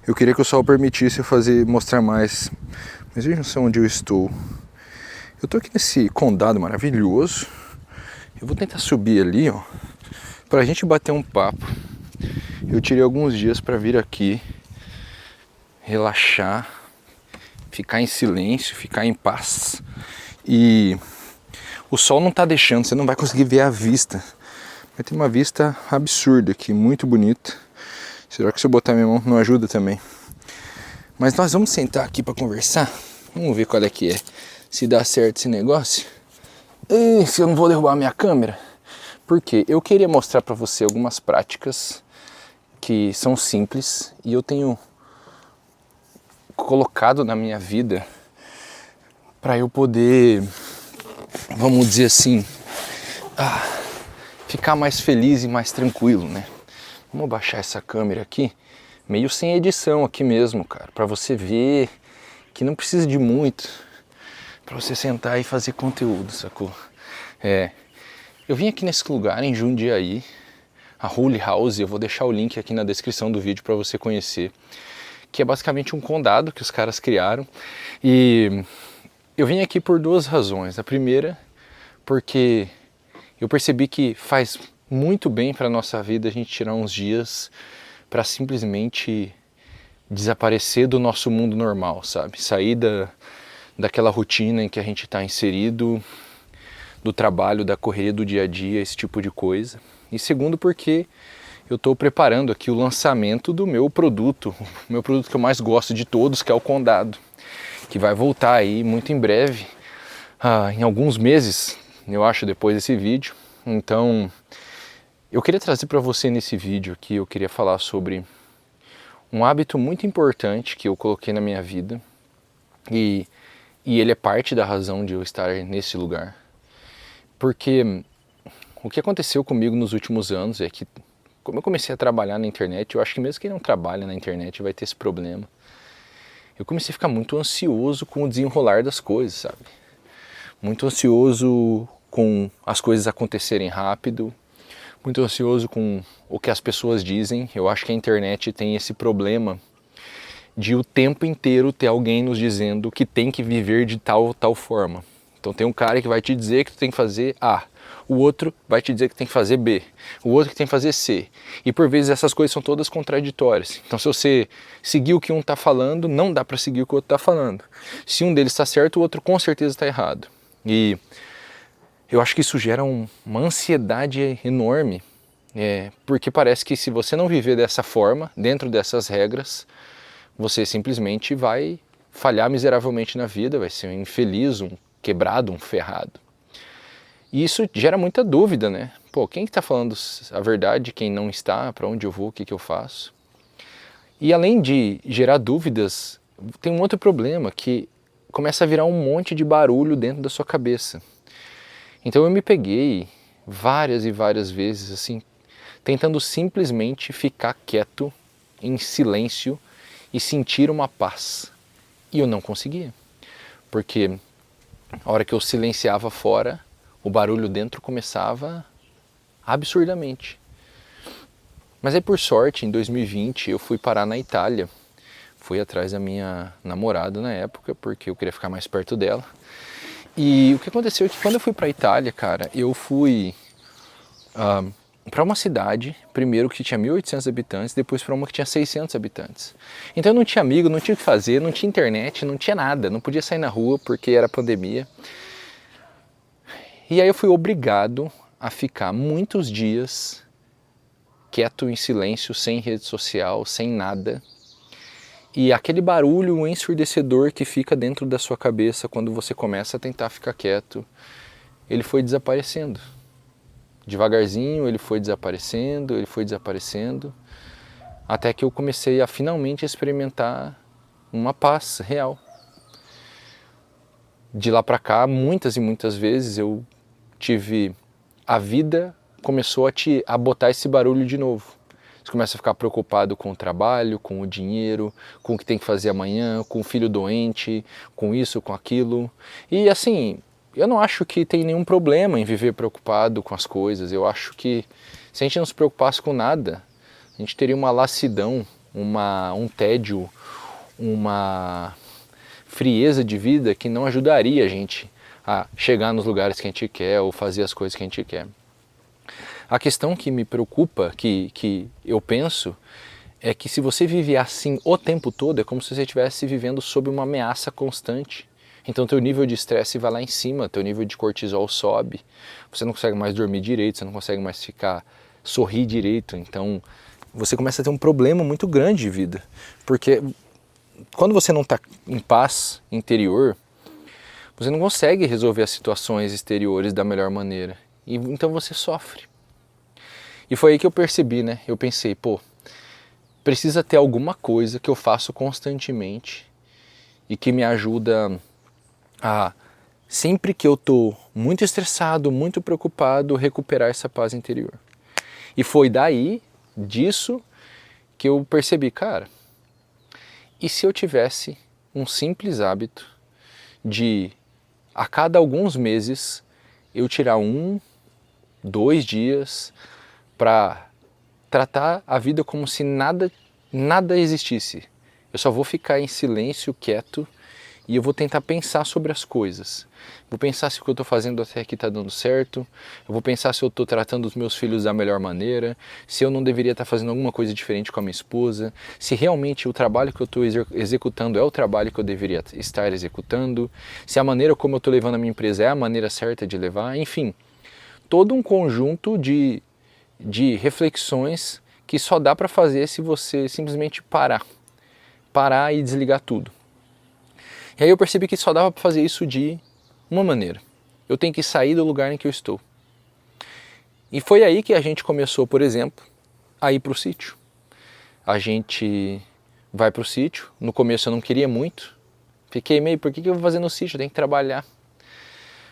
Eu queria que o sol permitisse eu mostrar mais, mas vejam só onde eu estou. Eu estou aqui nesse condado maravilhoso. Eu vou tentar subir ali, ó, pra gente bater um papo. Eu tirei alguns dias para vir aqui, relaxar, ficar em silêncio, ficar em paz. E o sol não tá deixando, você não vai conseguir ver a vista. Mas tem uma vista absurda aqui, muito bonita. Será que se eu botar minha mão não ajuda também? Mas nós vamos sentar aqui para conversar. Vamos ver qual é que é. Se dá certo esse negócio. E se eu não vou derrubar a minha câmera. Porque eu queria mostrar para você algumas práticas que são simples e eu tenho colocado na minha vida para eu poder, vamos dizer assim, ficar mais feliz e mais tranquilo, né? Vamos baixar essa câmera aqui, meio sem edição aqui mesmo, cara, para você ver que não precisa de muito para você sentar e fazer conteúdo, sacou? Eu vim aqui nesse lugar em Jundiaí, a Holy House, eu vou deixar o link aqui na descrição do vídeo para você conhecer, que é basicamente um condado que os caras criaram. E eu vim aqui por duas razões. A primeira, porque eu percebi que faz muito bem para a nossa vida a gente tirar uns dias para simplesmente desaparecer do nosso mundo normal, sabe? Sair daquela rotina em que a gente está inserido, do trabalho, da correria do dia a dia, esse tipo de coisa. E segundo, porque eu estou preparando aqui o lançamento do meu produto que eu mais gosto de todos, que é o Condado, que vai voltar aí muito em breve, em alguns meses, eu acho, depois desse vídeo. Então, eu queria trazer para você nesse vídeo aqui, eu queria falar sobre um hábito muito importante que eu coloquei na minha vida e ele é parte da razão de eu estar nesse lugar. Porque o que aconteceu comigo nos últimos anos é que, como eu comecei a trabalhar na internet, eu acho que mesmo quem não trabalha na internet vai ter esse problema. Eu comecei a ficar muito ansioso com o desenrolar das coisas, sabe? Muito ansioso com as coisas acontecerem rápido, muito ansioso com o que as pessoas dizem. Eu acho que a internet tem esse problema de o tempo inteiro ter alguém nos dizendo que tem que viver de tal ou tal forma. Então tem um cara que vai te dizer que tu tem que fazer A, o outro vai te dizer que tem que fazer B, o outro que tem que fazer C. E por vezes essas coisas são todas contraditórias. Então se você seguir o que um está falando, não dá para seguir o que o outro está falando. Se um deles está certo, o outro com certeza está errado. E eu acho que isso gera uma ansiedade enorme, porque parece que se você não viver dessa forma, dentro dessas regras, você simplesmente vai falhar miseravelmente na vida, vai ser um infeliz, um quebrado, um ferrado. E isso gera muita dúvida, né? Pô, quem que tá falando a verdade, quem não está, para onde eu vou, o que que eu faço? E além de gerar dúvidas, tem um outro problema, que começa a virar um monte de barulho dentro da sua cabeça. Então eu me peguei várias e várias vezes, assim, tentando simplesmente ficar quieto, em silêncio, e sentir uma paz. E eu não conseguia, porque a hora que eu silenciava fora, o barulho dentro começava absurdamente. Mas aí por sorte, em 2020, eu fui parar na Itália. Fui atrás da minha namorada na época, porque eu queria ficar mais perto dela. E o que aconteceu é que quando eu fui para a Itália, cara, eu fui para uma cidade, primeiro que tinha 1.800 habitantes, depois para uma que tinha 600 habitantes. Então eu não tinha amigo, não tinha o que fazer, não tinha internet, não tinha nada, não podia sair na rua porque era pandemia. E aí eu fui obrigado a ficar muitos dias quieto, em silêncio, sem rede social, sem nada. E aquele barulho ensurdecedor que fica dentro da sua cabeça quando você começa a tentar ficar quieto, ele foi desaparecendo. Devagarzinho ele foi desaparecendo, até que eu comecei a finalmente experimentar uma paz real. De lá para cá, muitas e muitas vezes a vida começou a botar esse barulho de novo. Você começa a ficar preocupado com o trabalho, com o dinheiro, com o que tem que fazer amanhã, com o filho doente, com isso, com aquilo. E assim, eu não acho que tem nenhum problema em viver preocupado com as coisas. Eu acho que se a gente não se preocupasse com nada, a gente teria uma lassidão um tédio, uma frieza de vida que não ajudaria a gente a chegar nos lugares que a gente quer ou fazer as coisas que a gente quer. A questão que me preocupa, que eu penso, é que se você vive assim o tempo todo, é como se você estivesse vivendo sob uma ameaça constante. Então teu nível de estresse vai lá em cima, teu nível de cortisol sobe, você não consegue mais dormir direito, você não consegue mais sorrir direito, então você começa a ter um problema muito grande de vida. Porque quando você não está em paz interior, você não consegue resolver as situações exteriores da melhor maneira. E então você sofre. E foi aí que eu percebi, né? Eu pensei, pô, precisa ter alguma coisa que eu faço constantemente e que me ajuda a, sempre que eu tô muito estressado, muito preocupado, recuperar essa paz interior. E foi disso, que eu percebi, cara, e se eu tivesse um simples hábito de, a cada alguns meses, eu tirar 2 dias para tratar a vida como se nada existisse. Eu só vou ficar em silêncio, quieto, e eu vou tentar pensar sobre as coisas. Vou pensar se o que eu estou fazendo até aqui está dando certo, eu vou pensar se eu estou tratando os meus filhos da melhor maneira, se eu não deveria estar fazendo alguma coisa diferente com a minha esposa, se realmente o trabalho que eu estou executando é o trabalho que eu deveria estar executando, se a maneira como eu estou levando a minha empresa é a maneira certa de levar, enfim. Todo um conjunto de reflexões que só dá para fazer se você simplesmente parar e desligar tudo. E aí eu percebi que só dava para fazer isso de uma maneira. Eu tenho que sair do lugar em que eu estou. E foi aí que a gente começou, por exemplo, a ir para o sítio. A gente vai para o sítio. No começo eu não queria muito. Fiquei meio, por que eu vou fazer no sítio? Eu tenho que trabalhar.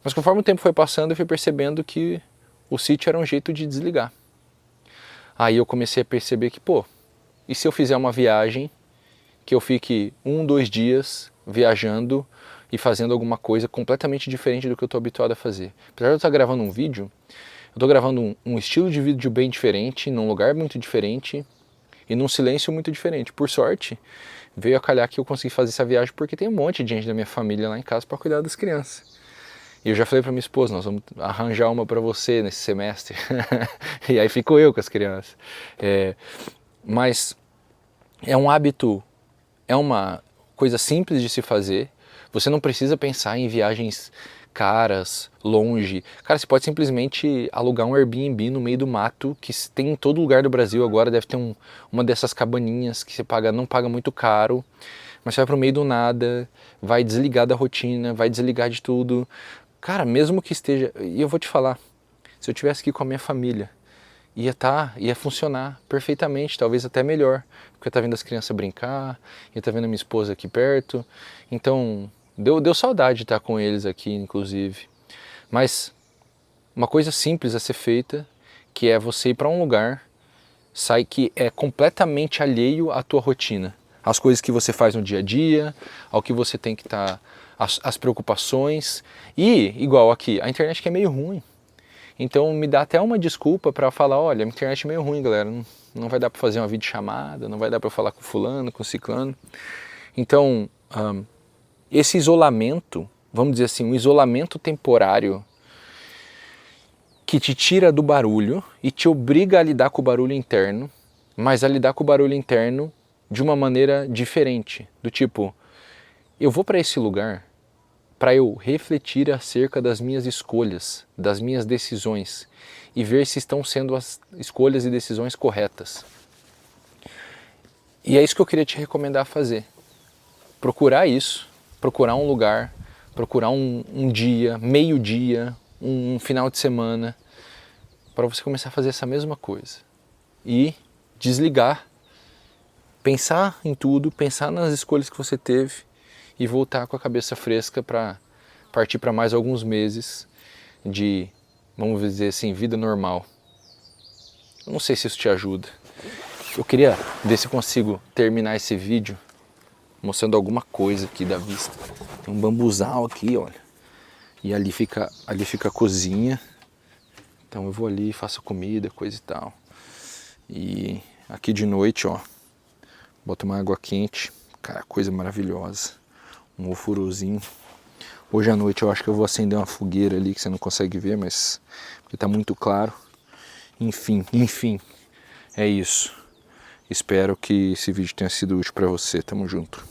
Mas conforme o tempo foi passando, eu fui percebendo que o sítio era um jeito de desligar. Aí eu comecei a perceber que, pô, e se eu fizer uma viagem que eu fique 2 dias viajando e fazendo alguma coisa completamente diferente do que eu estou habituado a fazer. Apesar de eu estar gravando um vídeo, eu estou gravando um estilo de vídeo bem diferente, num lugar muito diferente e num silêncio muito diferente. Por sorte, veio a calhar que eu consegui fazer essa viagem porque tem um monte de gente da minha família lá em casa para cuidar das crianças. E eu já falei para minha esposa, nós vamos arranjar uma para você nesse semestre. E aí fico eu com as crianças. Mas é um hábito, é uma coisa simples de se fazer. Você não precisa pensar em viagens caras, longe. Cara, você pode simplesmente alugar um Airbnb no meio do mato, que tem em todo lugar do Brasil agora, deve ter uma dessas cabaninhas que você não paga muito caro, mas você vai pro meio do nada, vai desligar da rotina, vai desligar de tudo. Cara, mesmo que esteja... E eu vou te falar, se eu tivesse aqui com a minha família, ia funcionar perfeitamente, talvez até melhor, porque eu tá vendo as crianças brincar, ia tá vendo a minha esposa aqui perto, então deu saudade de estar com eles aqui, inclusive. Mas uma coisa simples a ser feita, que é você ir para um lugar, que é completamente alheio à tua rotina, às coisas que você faz no dia a dia, ao que você tem que estar, as preocupações, e igual aqui, a internet que é meio ruim. Então me dá até uma desculpa para falar, olha, a internet é meio ruim, galera, não vai dar para fazer uma videochamada, não vai dar para falar com fulano, com ciclano. Então, esse isolamento, vamos dizer assim, um isolamento temporário que te tira do barulho e te obriga a lidar com o barulho interno, mas a lidar com o barulho interno de uma maneira diferente, do tipo, eu vou para esse lugar para eu refletir acerca das minhas escolhas, das minhas decisões e ver se estão sendo as escolhas e decisões corretas. E é isso que eu queria te recomendar fazer. Procurar isso, procurar um lugar, procurar um dia, meio-dia, um final de semana, para você começar a fazer essa mesma coisa. E desligar, pensar em tudo, pensar nas escolhas que você teve, e voltar com a cabeça fresca para partir para mais alguns meses de, vamos dizer assim, vida normal. Eu não sei se isso te ajuda. Eu queria ver se eu consigo terminar esse vídeo mostrando alguma coisa aqui da vista. Tem um bambuzal aqui, olha. E ali fica a cozinha. Então eu vou ali, faço comida, coisa e tal. E aqui de noite, ó, bota uma água quente, cara, coisa maravilhosa. Um ofurozinho. Hoje à noite eu acho que eu vou acender uma fogueira ali que você não consegue ver, mas porque tá muito claro. Enfim, é isso. Espero que esse vídeo tenha sido útil para você. Tamo junto.